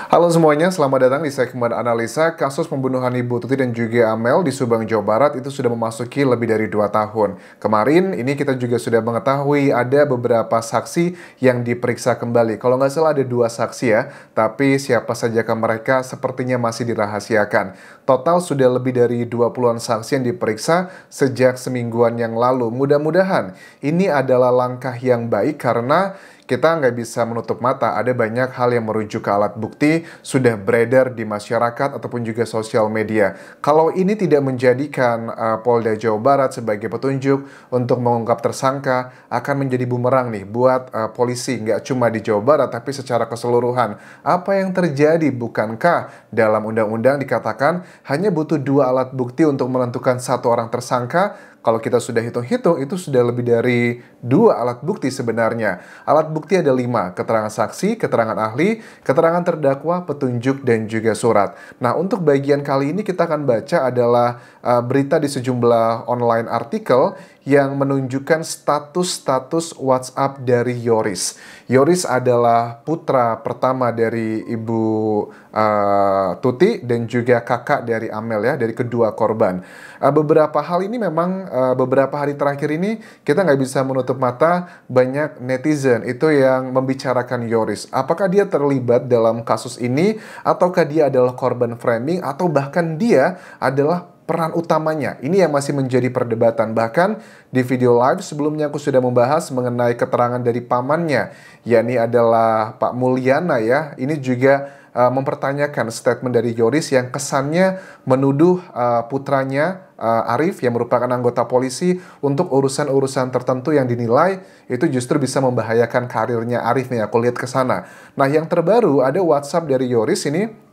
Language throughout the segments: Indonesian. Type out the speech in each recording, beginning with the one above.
Halo semuanya, selamat datang di segmen analisa kasus pembunuhan Ibu Tuti dan juga Amel di Subang, Jawa Barat itu sudah memasuki lebih dari 2 tahun. Kemarin ini kita juga sudah mengetahui ada beberapa saksi yang diperiksa kembali. Kalau nggak salah ada 2 saksi ya, tapi siapa sajakah mereka sepertinya masih dirahasiakan. Total sudah lebih dari 20-an saksi yang diperiksa sejak semingguan yang lalu. Mudah-mudahan ini adalah langkah yang baik karena kita nggak bisa menutup mata, ada banyak hal yang merujuk ke alat bukti sudah beredar di masyarakat ataupun juga sosial media. Kalau ini tidak menjadikan Polda Jawa Barat sebagai petunjuk untuk mengungkap tersangka, akan menjadi bumerang nih buat polisi, nggak cuma di Jawa Barat, tapi secara keseluruhan. Apa yang terjadi? Bukankah dalam undang-undang dikatakan hanya butuh 2 alat bukti untuk menentukan satu orang tersangka? Kalau kita sudah hitung-hitung, itu sudah lebih dari 2 alat bukti sebenarnya. Alat bukti ada 5, keterangan saksi, keterangan ahli, keterangan terdakwa, petunjuk, dan juga surat. Nah, untuk bagian kali ini kita akan baca adalah berita di sejumlah online artikel yang menunjukkan status-status WhatsApp dari Yoris. Yoris adalah putra pertama dari Ibu Tuti dan juga kakak dari Amel ya, dari kedua korban. Beberapa hal ini memang beberapa hari terakhir ini kita nggak bisa menutup mata, banyak netizen itu yang membicarakan Yoris. Apakah dia terlibat dalam kasus ini ataukah dia adalah korban framing atau bahkan dia adalah peran utamanya. Ini yang masih menjadi perdebatan. Bahkan di video live sebelumnya aku sudah membahas mengenai keterangan dari pamannya, yakni adalah Pak Mulyana ya. Ini juga mempertanyakan statement dari Yoris yang kesannya menuduh putranya Arif yang merupakan anggota polisi untuk urusan-urusan tertentu yang dinilai itu justru bisa membahayakan karirnya Arif nih. Aku lihat ke sana. Nah, yang terbaru ada WhatsApp dari Yoris ini.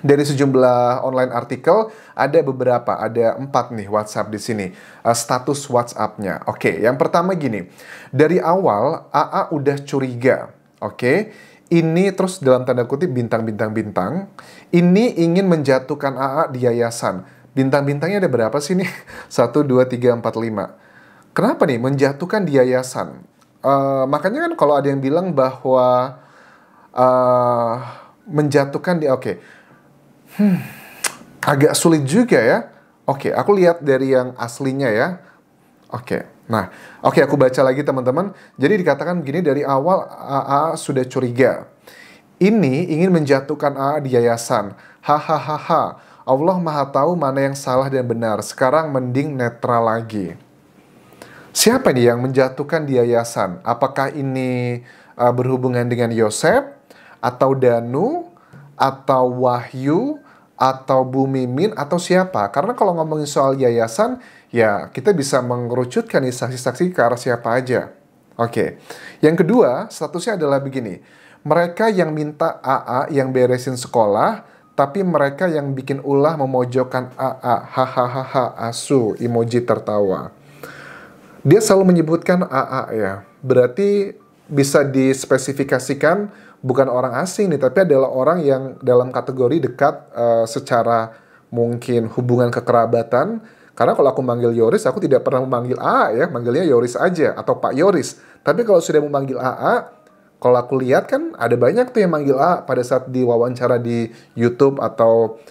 Dari sejumlah online artikel ada beberapa, ada 4 nih WhatsApp di sini, status WhatsApp-nya. Oke, yang pertama gini, dari awal AA udah curiga, oke, ini terus dalam tanda kutip bintang-bintang-bintang, ini ingin menjatuhkan AA di yayasan. Bintang-bintangnya ada berapa sih nih? 1, 2, 3, 4, 5. Kenapa nih menjatuhkan di yayasan? Makanya kan kalau ada yang bilang bahwa menjatuhkan di, oke. Agak sulit juga ya. Oke, aku lihat dari yang aslinya ya. Oke, nah, oke aku baca lagi teman-teman. Jadi dikatakan begini, dari awal AA sudah curiga. Ini ingin menjatuhkan AA di yayasan. Hahaha. Allah Maha tahu mana yang salah dan benar. Sekarang mending netral lagi. Siapa nih yang menjatuhkan di yayasan? Apakah ini berhubungan dengan Yosep atau Danu atau Wahyu atau Bu Mimin atau siapa? Karena kalau ngomongin soal yayasan, ya kita bisa mengerucutkan nih saksi-saksi ke arah siapa aja. Oke. Yang kedua, statusnya adalah begini. Mereka yang minta AA yang beresin sekolah, tapi mereka yang bikin ulah memojokkan AA. Hahaha, asu, emoji tertawa. Dia selalu menyebutkan AA ya. Berarti bisa dispesifikasikan bukan orang asing nih, tapi adalah orang yang dalam kategori dekat secara mungkin hubungan kekerabatan. Karena kalau aku manggil Yoris, aku tidak pernah memanggil AA ya, manggilnya Yoris aja atau Pak Yoris. Tapi kalau sudah memanggil AA, kalau aku lihat kan ada banyak tuh yang manggil AA pada saat diwawancara di YouTube atau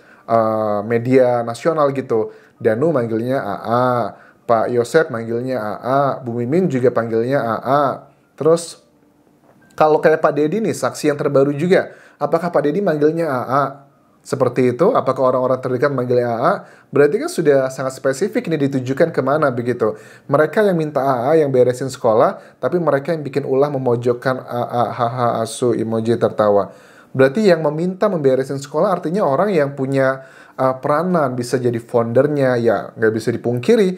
media nasional gitu. Danu manggilnya AA, Pak Yosep manggilnya AA, Bu Mimin juga panggilnya AA. Terus kalau kayak Pak Deddy nih, saksi yang terbaru juga. Apakah Pak Deddy manggilnya AA? Seperti itu, apakah orang-orang terdekat manggilnya AA? Berarti kan sudah sangat spesifik ini ditujukan kemana begitu. Mereka yang minta AA yang beresin sekolah, tapi mereka yang bikin ulah memojokkan AA, haha, asu, emoji tertawa. Berarti yang meminta memberesin sekolah artinya orang yang punya peranan, bisa jadi foundernya, ya nggak bisa dipungkiri.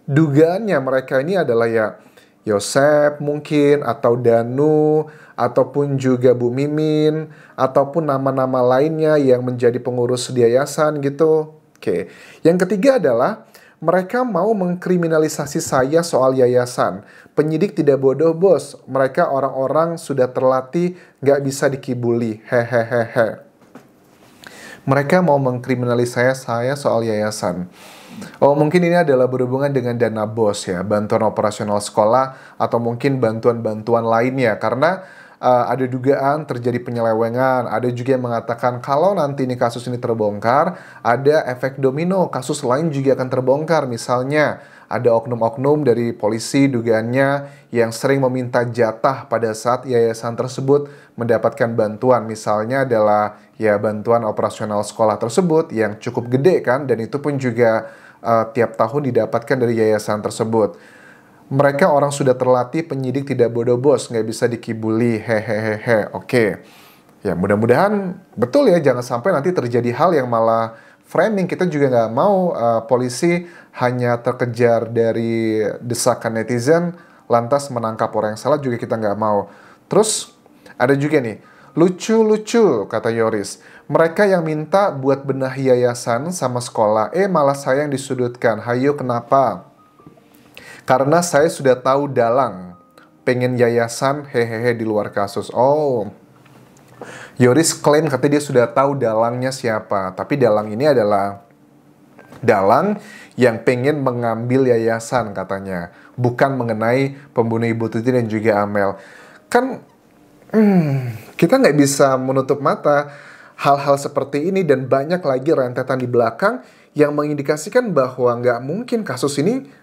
Dugaannya mereka ini adalah ya Yosep mungkin, atau Danu, ataupun juga Bu Mimin, ataupun nama-nama lainnya yang menjadi pengurus di yayasan gitu. Oke. Yang ketiga adalah mereka mau mengkriminalisasi saya soal yayasan. Penyidik tidak bodoh bos, mereka orang-orang sudah terlatih, nggak bisa dikibuli, hehehehe. Mereka mau mengkriminalisasi saya soal yayasan. Oh, mungkin ini adalah berhubungan dengan dana BOS ya, bantuan operasional sekolah, atau mungkin bantuan-bantuan lainnya. Karena ada dugaan terjadi penyelewengan. Ada juga yang mengatakan kalau nanti ini kasus ini terbongkar, ada efek domino, kasus lain juga akan terbongkar. Misalnya ada oknum-oknum dari polisi dugaannya yang sering meminta jatah pada saat yayasan tersebut mendapatkan bantuan. Misalnya adalah ya bantuan operasional sekolah tersebut yang cukup gede kan, dan itu pun juga tiap tahun didapatkan dari yayasan tersebut. Mereka orang sudah terlatih, penyidik tidak bodoh bos, nggak bisa dikibuli, hehehehe. Oke, ya mudah-mudahan betul ya, jangan sampai nanti terjadi hal yang malah framing. Kita juga nggak mau polisi hanya terkejar dari desakan netizen, lantas menangkap orang yang salah juga kita nggak mau. Terus ada juga nih, lucu-lucu kata Yoris. Mereka yang minta buat benahi yayasan sama sekolah, malah saya yang disudutkan. Hayo kenapa? Karena saya sudah tahu dalang, pengen yayasan hehehe di luar kasus. Oh, Yoris klaim katanya dia sudah tahu dalangnya siapa. Tapi dalang ini adalah dalang yang pengen mengambil yayasan katanya. Bukan mengenai pembunuh Ibu Tuti dan juga Amel. Kan kita nggak bisa menutup mata hal-hal seperti ini dan banyak lagi rentetan di belakang yang mengindikasikan bahwa nggak mungkin kasus ini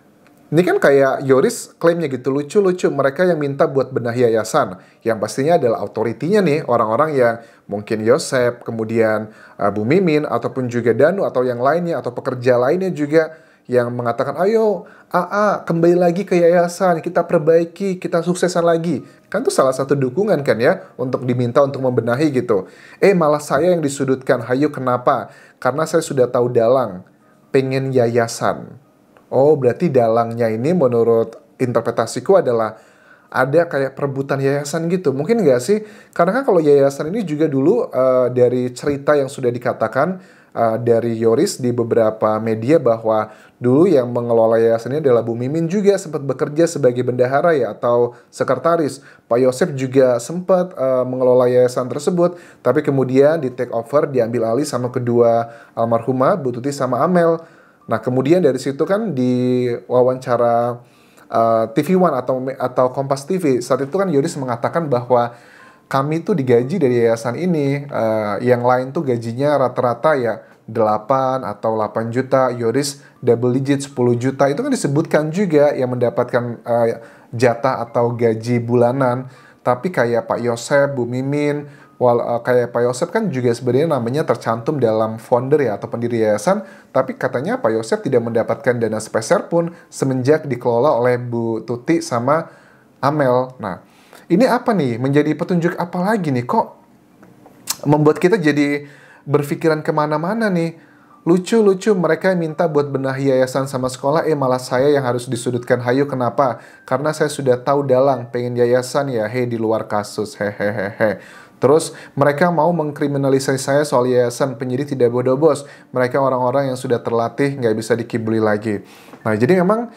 kan kayak Yoris klaimnya gitu, lucu-lucu. Mereka yang minta buat benahi yayasan, yang pastinya adalah otoritinya nih, orang-orang yang mungkin Yosep, kemudian Bu Mimin, ataupun juga Danu, atau yang lainnya, atau pekerja lainnya juga, yang mengatakan, ayo AA kembali lagi ke yayasan, kita perbaiki, kita suksesan lagi. Kan itu salah satu dukungan kan ya, untuk diminta untuk membenahi gitu. Malah saya yang disudutkan, hayo kenapa? Karena saya sudah tahu dalang, pengen yayasan. Oh, berarti dalangnya ini menurut interpretasiku adalah ada kayak perebutan yayasan gitu. Mungkin nggak sih? Karena kan kalau yayasan ini juga dulu dari cerita yang sudah dikatakan dari Yoris di beberapa media bahwa dulu yang mengelola yayasan ini adalah Bu Mimin juga sempat bekerja sebagai bendahara ya atau sekretaris. Pak Yosep juga sempat mengelola yayasan tersebut, tapi kemudian di take over, diambil alih sama kedua almarhumah Bu Tuti sama Amel. Nah, kemudian dari situ kan di wawancara TV One atau Kompas TV, saat itu kan Yoris mengatakan bahwa kami tuh digaji dari yayasan ini, yang lain tuh gajinya rata-rata ya 8 atau 8 juta, Yoris double digit 10 juta. Itu kan disebutkan juga yang mendapatkan jatah atau gaji bulanan. Tapi kayak Pak Yosep, Bu Mimin, kayak Pak Yosep kan juga sebenarnya namanya tercantum dalam founder ya atau pendiri yayasan, tapi katanya Pak Yosep tidak mendapatkan dana sepeser pun semenjak dikelola oleh Bu Tuti sama Amel. Nah, ini apa nih? Menjadi petunjuk apa lagi nih? Kok membuat kita jadi berpikiran kemana-mana nih? Lucu-lucu, mereka minta buat benahi yayasan sama sekolah, malah saya yang harus disudutkan. Hayo kenapa? Karena saya sudah tahu dalang, pengen yayasan ya, di luar kasus, hehehehe. Terus mereka mau mengkriminalisasi saya soal yayasan, penyidik tidak bodoh bos. Mereka orang-orang yang sudah terlatih, nggak bisa dikibuli lagi. Nah, jadi memang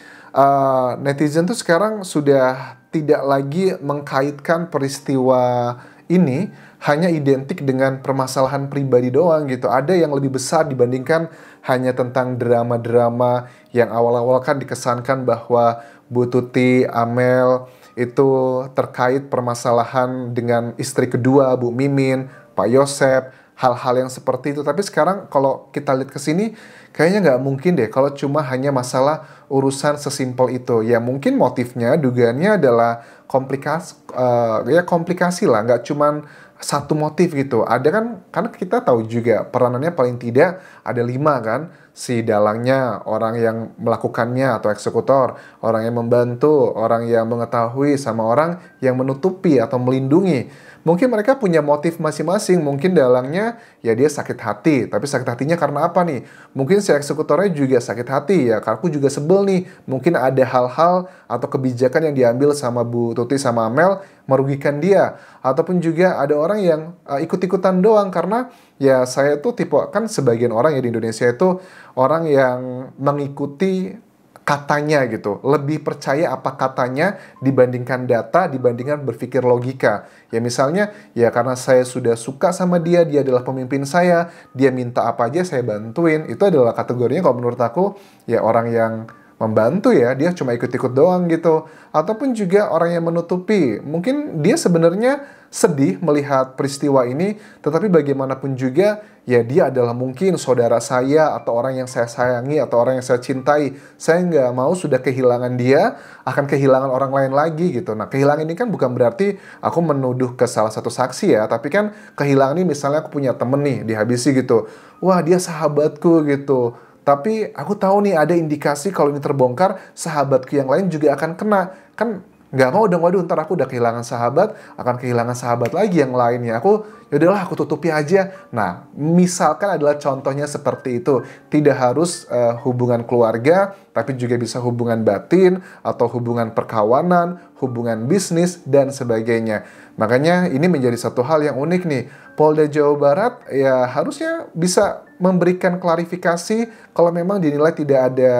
netizen tuh sekarang sudah tidak lagi mengkaitkan peristiwa ini hanya identik dengan permasalahan pribadi doang gitu. Ada yang lebih besar dibandingkan hanya tentang drama-drama yang awal-awal kan dikesankan bahwa Bu Tuti, Amel itu terkait permasalahan dengan istri kedua, Bu Mimin, Pak Yosep, hal-hal yang seperti itu. Tapi sekarang kalau kita lihat ke sini, kayaknya nggak mungkin deh kalau cuma hanya masalah urusan sesimpel itu. Ya mungkin motifnya, dugaannya adalah komplikasi lah, nggak cuman satu motif gitu. Ada kan, karena kita tahu juga peranannya paling tidak ada 5 kan. Si dalangnya, orang yang melakukannya atau eksekutor, orang yang membantu, orang yang mengetahui, sama orang yang menutupi atau melindungi. Mungkin mereka punya motif masing-masing. Mungkin dalangnya ya dia sakit hati, tapi sakit hatinya karena apa nih? Mungkin si eksekutornya juga sakit hati ya, karena aku juga sebel nih. Mungkin ada hal-hal atau kebijakan yang diambil sama Bu Tuti sama Amel merugikan dia. Ataupun juga ada orang yang ikut-ikutan doang karena ya saya tuh tipe, kan sebagian orang ya di Indonesia itu orang yang mengikuti katanya gitu, lebih percaya apa katanya dibandingkan data, dibandingkan berpikir logika. Ya misalnya, ya karena saya sudah suka sama dia, dia adalah pemimpin saya, dia minta apa aja saya bantuin. Itu adalah kategorinya kalau menurut aku, ya orang yang membantu ya, dia cuma ikut-ikut doang gitu. Ataupun juga orang yang menutupi, mungkin dia sebenarnya sedih melihat peristiwa ini, tetapi bagaimanapun juga, ya dia adalah mungkin saudara saya, atau orang yang saya sayangi, atau orang yang saya cintai. Saya nggak mau sudah kehilangan dia, akan kehilangan orang lain lagi gitu. Nah, kehilangan ini kan bukan berarti aku menuduh ke salah satu saksi ya, tapi kan kehilangan ini misalnya aku punya temen nih, dihabisi gitu. Wah, dia sahabatku gitu. Tapi aku tahu nih ada indikasi kalau ini terbongkar, sahabatku yang lain juga akan kena. Kan nggak mau dong, waduh ntar aku udah kehilangan sahabat, akan kehilangan sahabat lagi yang lainnya. Yaudahlah aku tutupi aja. Nah, misalkan adalah contohnya seperti itu. Tidak harus hubungan keluarga, tapi juga bisa hubungan batin, atau hubungan perkawanan, hubungan bisnis, dan sebagainya. Makanya ini menjadi satu hal yang unik nih. Polda Jawa Barat ya harusnya bisa memberikan klarifikasi kalau memang dinilai tidak ada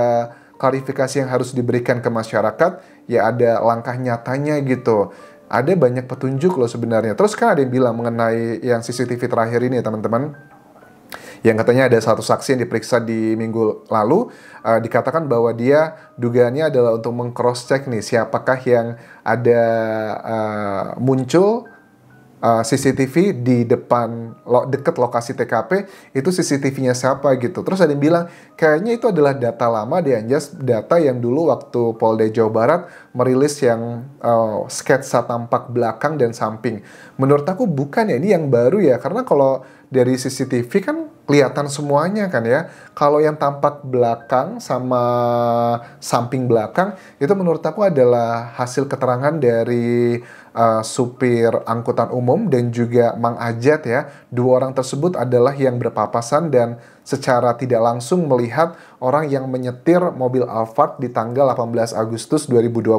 klarifikasi yang harus diberikan ke masyarakat, ya ada langkah nyatanya gitu. Ada banyak petunjuk loh sebenarnya. Terus kan ada yang bilang mengenai yang CCTV terakhir ini teman-teman, yang katanya ada satu saksi yang diperiksa di minggu lalu, dikatakan bahwa dia dugaannya adalah untuk meng-cross check nih siapakah yang ada muncul CCTV di depan deket lokasi TKP, itu CCTV-nya siapa gitu. Terus ada yang bilang kayaknya itu adalah data lama deh Anjas, data yang dulu waktu Polda Jawa Barat merilis yang sketsa tampak belakang dan samping. Menurut aku bukan ya, ini yang baru ya, karena kalau dari CCTV kan kelihatan semuanya kan ya. Kalau yang tampak belakang sama samping belakang itu menurut aku adalah hasil keterangan dari supir angkutan umum dan juga Mang Ajat ya. Dua orang tersebut adalah yang berpapasan dan secara tidak langsung melihat orang yang menyetir mobil Alphard di tanggal 18 Agustus 2021.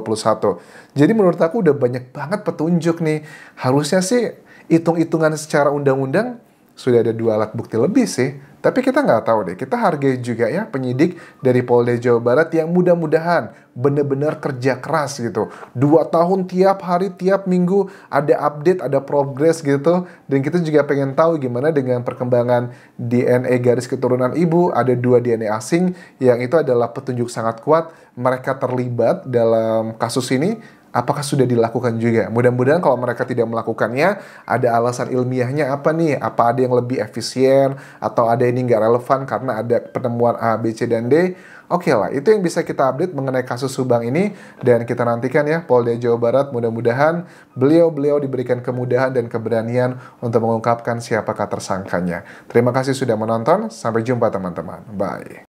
Jadi menurut aku udah banyak banget petunjuk nih. Harusnya sih hitung-hitungan secara undang-undang sudah ada 2 alat bukti lebih sih. Tapi kita nggak tahu deh, kita hargai juga ya penyidik dari Polda Jawa Barat yang mudah-mudahan benar-benar kerja keras gitu. 2 tahun tiap hari, tiap minggu ada update, ada progres gitu. Dan kita juga pengen tahu gimana dengan perkembangan DNA garis keturunan ibu. Ada 2 DNA asing yang itu adalah petunjuk sangat kuat. Mereka terlibat dalam kasus ini. Apakah sudah dilakukan juga? Mudah-mudahan kalau mereka tidak melakukannya, ada alasan ilmiahnya apa nih? Apa ada yang lebih efisien? Atau ada ini nggak relevan karena ada penemuan A, B, C, dan D? Oke lah, itu yang bisa kita update mengenai kasus Subang ini. Dan kita nantikan ya, Polda Jawa Barat mudah-mudahan beliau diberikan kemudahan dan keberanian untuk mengungkapkan siapakah tersangkanya. Terima kasih sudah menonton, sampai jumpa teman-teman. Bye.